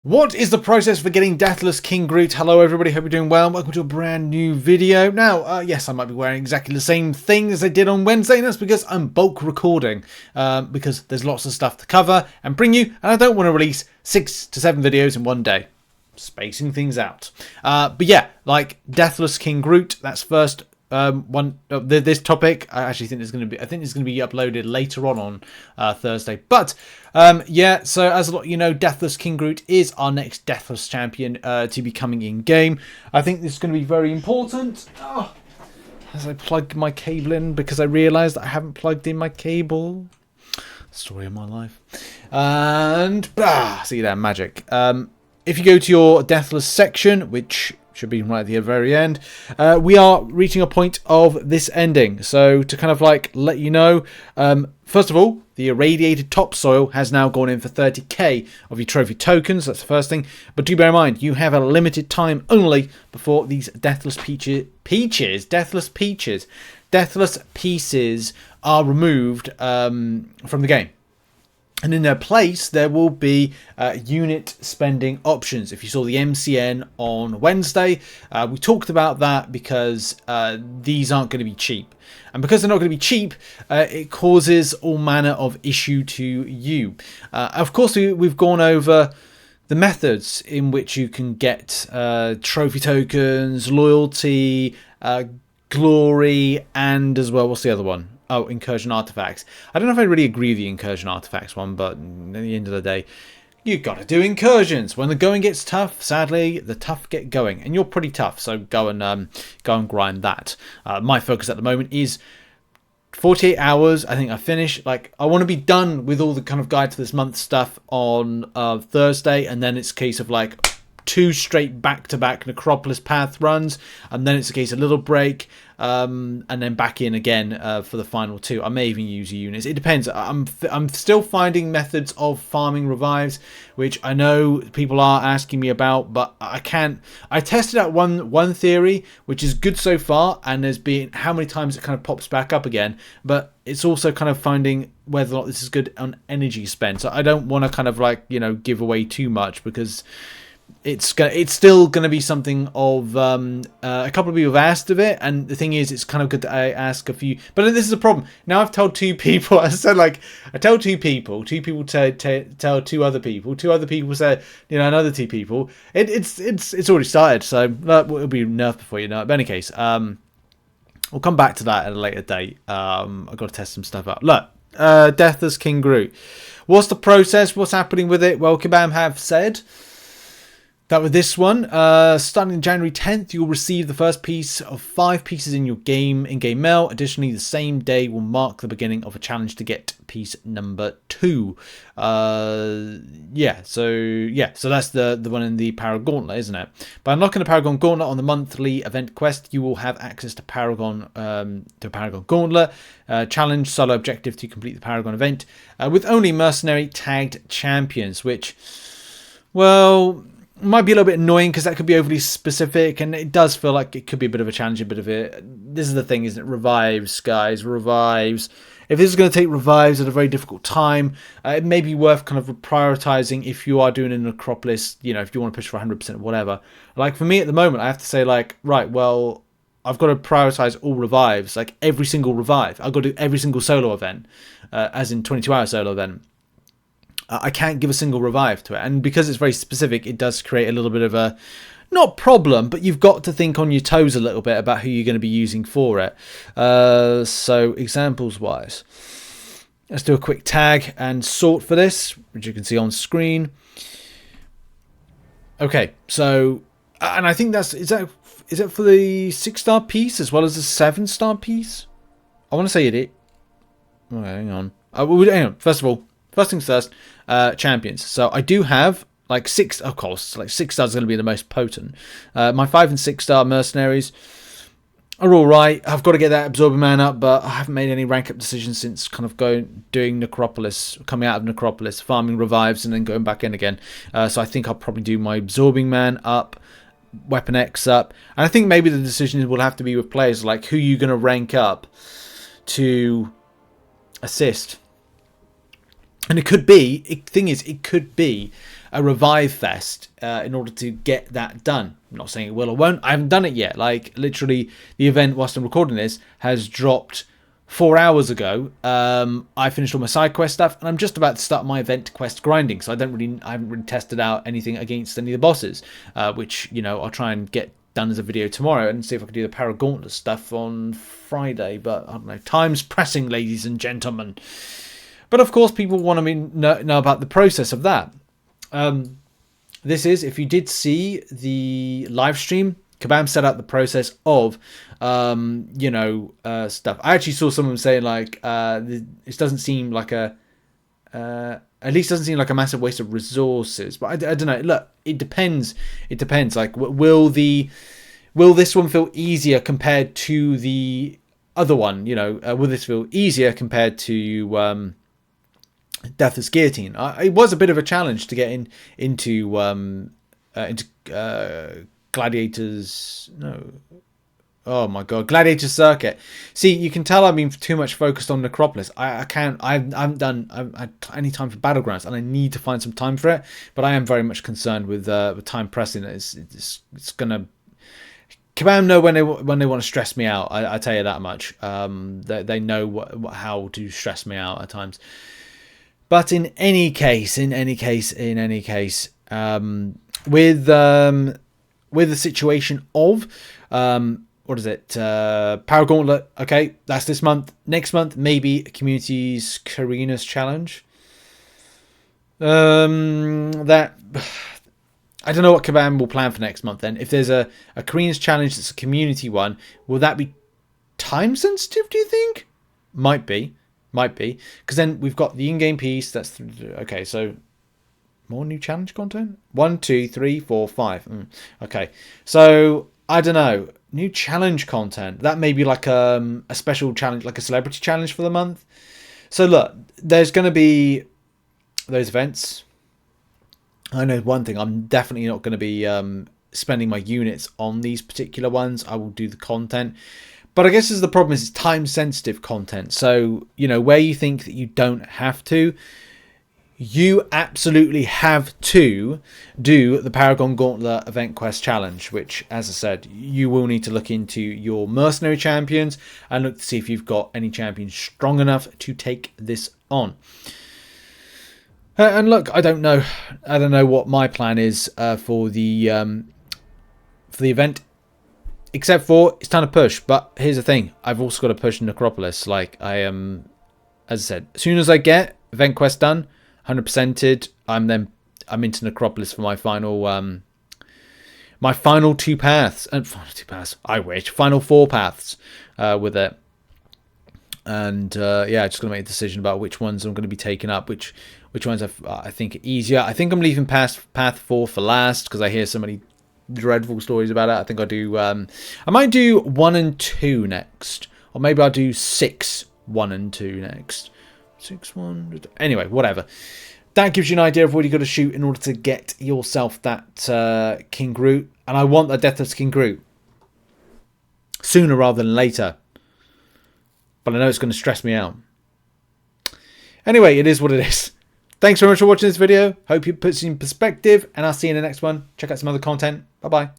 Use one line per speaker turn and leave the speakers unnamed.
What is the process for getting Deathless King Groot? Hello everybody, hope you're doing well. Welcome to a brand new video. Now, yes, I might be wearing exactly the same thing as I did on Wednesday, and that's because I'm bulk recording. Because there's lots of stuff to cover and bring you, and I don't want to release 6 to 7 videos in one day. Spacing things out. But yeah, like Deathless King Groot, that's first this topic. I actually think it's going to be uploaded later on Thursday. But yeah, so as a lot you know, Deathless King Groot is our next Deathless Champion to be coming in game. I think this is going to be very important. As I plug my cable in, because I realised I haven't plugged in my cable. Story of my life. And see there, magic. If you go to your Deathless section, which should be right at the very end, we are reaching a point of this ending. So to kind of like let you know, first of all, the irradiated topsoil has now gone in for 30k of your trophy tokens. That's the first thing. But do bear in mind, you have a limited time only before these Deathless pieces are removed from the game. And in their place, there will be unit spending options. If you saw the MCN on Wednesday, we talked about that because these aren't going to be cheap. And because they're not going to be cheap, it causes all manner of issue to you. Of course, we've gone over the methods in which you can get trophy tokens, loyalty, glory, and as well, what's the other one? Oh, incursion artifacts. I don't know if I really agree with the incursion artifacts one, but at the end of the day, you got to do incursions. When the going gets tough, sadly, the tough get going, and you're pretty tough. So go and grind that. My focus at the moment is 48 hours. I think I finish. Like, I want to be done with all the kind of guide to this month stuff on Thursday, and then it's a case of like 2 straight back-to-back Necropolis path runs, and then it's a case of a little break, and then back in again for the final 2. I may even use units. It depends. I'm still finding methods of farming revives, which I know people are asking me about, but I can't. I tested out one theory, which is good so far, and there's been how many times it kind of pops back up again, but it's also kind of finding whether or not this is good on energy spend. So I don't want to kind of like, you know, give away too much, because it's still going to be something of a couple of people have asked of it, and the thing is, it's kind of good to ask a few. But this is a problem. Now I've told 2 people. I said, like, I tell 2 people. 2 people tell 2 other people. 2 other people say, you know, another 2 people. It's already started. So it'll be nerfed before you know it. But in any case, we'll come back to that at a later date. I've got to test some stuff out. Look, Deathless King Groot. What's the process? What's happening with it? Well, Kabam have said that with this one, starting January 10th, you'll receive the first piece of 5 pieces in your in-game mail. Additionally, the same day will mark the beginning of a challenge to get piece number 2. So that's the one in the Paragon Gauntlet, isn't it? By unlocking the Paragon Gauntlet on the monthly event quest, you will have access to Paragon Gauntlet challenge solo objective to complete the Paragon event with only mercenary tagged champions, which, well, might be a little bit annoying because that could be overly specific, and it does feel like it could be a bit of a challenge, a bit of it. This is the thing, isn't it? Revives, guys, revives. If this is going to take revives at a very difficult time, it may be worth kind of prioritizing if you are doing a Necropolis, you know, if you want to push for 100% or whatever. Like for me at the moment, I have to say, like, right, well, I've got to prioritize all revives, like every single revive. I've got to do every single solo event, as in 22-hour solo event. I can't give a single revive to it, and because it's very specific, it does create a little bit of a, not problem, but you've got to think on your toes a little bit about who you're going to be using for it. So examples wise, let's do a quick tag and sort for this, which you can see on screen. Okay, so, and I think is that for the 6-star piece as well as the 7-star piece? I want to say it is. Okay, hang on. Hang on. First of all, first things first, champions. So I do have like 6, of course, like 6 stars is going to be the most potent. My 5 and 6-star mercenaries are all right. I've got to get that Absorbing Man up, but I haven't made any rank up decisions since kind of doing Necropolis, coming out of Necropolis, farming revives, and then going back in again. So I think I'll probably do my Absorbing Man up, Weapon X up, and I think maybe the decisions will have to be with players, like who you're going to rank up to assist. And it could be, it could be a revive fest in order to get that done. I'm not saying it will or won't. I haven't done it yet. Like, literally, the event, whilst I'm recording this, has dropped 4 hours ago. I finished all my side quest stuff, and I'm just about to start my event quest grinding. So I haven't really tested out anything against any of the bosses, which, you know, I'll try and get done as a video tomorrow and see if I can do the Paragon Gauntlet stuff on Friday. But I don't know, time's pressing, ladies and gentlemen. But of course, people want to know about the process of that. This is, if you did see the live stream, Kabam set out the process of, you know, stuff. I actually saw someone saying, like, it doesn't seem like at least doesn't seem like a massive waste of resources. But I don't know. Look, it depends. It depends. Like, will this one feel easier compared to the other one? You know, will this feel easier compared to Deathless Guillotine? It was a bit of a challenge to get into Gladiators. No. Oh my god, Gladiator Circuit. See, you can tell I've been too much focused on Necropolis. I haven't done any time for Battlegrounds, and I need to find some time for it. But I am very much concerned with time pressing. It's gonna. Kabam know when they want to stress me out. I tell you that much. They know how to stress me out at times. But in any case, with the situation of what is it? Paragon Gauntlet. Okay, that's this month. Next month, maybe Community's Karina's Challenge. That I don't know what Kabam will plan for next month. Then, if there's a Karina's Challenge that's a community one, will that be time sensitive? Do you think? Might be, because then we've got the in-game piece. That's okay. So more new challenge content. 1, 2, 3, 4, 5. Okay, so I don't know. New challenge content. That may be like a special challenge, like a celebrity challenge for the month. So look, there's going to be those events. I know one thing. I'm definitely not going to be spending my units on these particular ones. I will do the content. But I guess the problem is it's time sensitive content. So, you know, where you think that you don't have to, you absolutely have to do the Paragon Gauntlet Event Quest Challenge, which, as I said, you will need to look into your mercenary champions and look to see if you've got any champions strong enough to take this on. And look, I don't know what my plan is for the event, except for it's time to push. But here's the thing: I've also got to push Necropolis. Like, I am, as I said, as soon as I get event quest done, 100%ed, I'm into Necropolis for my final two paths. And final 2 paths, I wish. Final 4 paths with it. And yeah, just gonna make a decision about which ones I'm gonna be taking up, which ones I think are easier. I think I'm leaving path 4 for last because I hear so many dreadful stories about it. I think I'll do I might do 1 and 2 next, or maybe I'll do 6, 1 and 2 next. 6, 1. Anyway, whatever. That gives you an idea of what you got to shoot in order to get yourself that King Groot. And I want that Deathless King Groot sooner rather than later. But I know it's going to stress me out. Anyway, it is what it is. Thanks very much for watching this video. Hope it puts it in perspective. And I'll see you in the next one. Check out some other content. Bye-bye.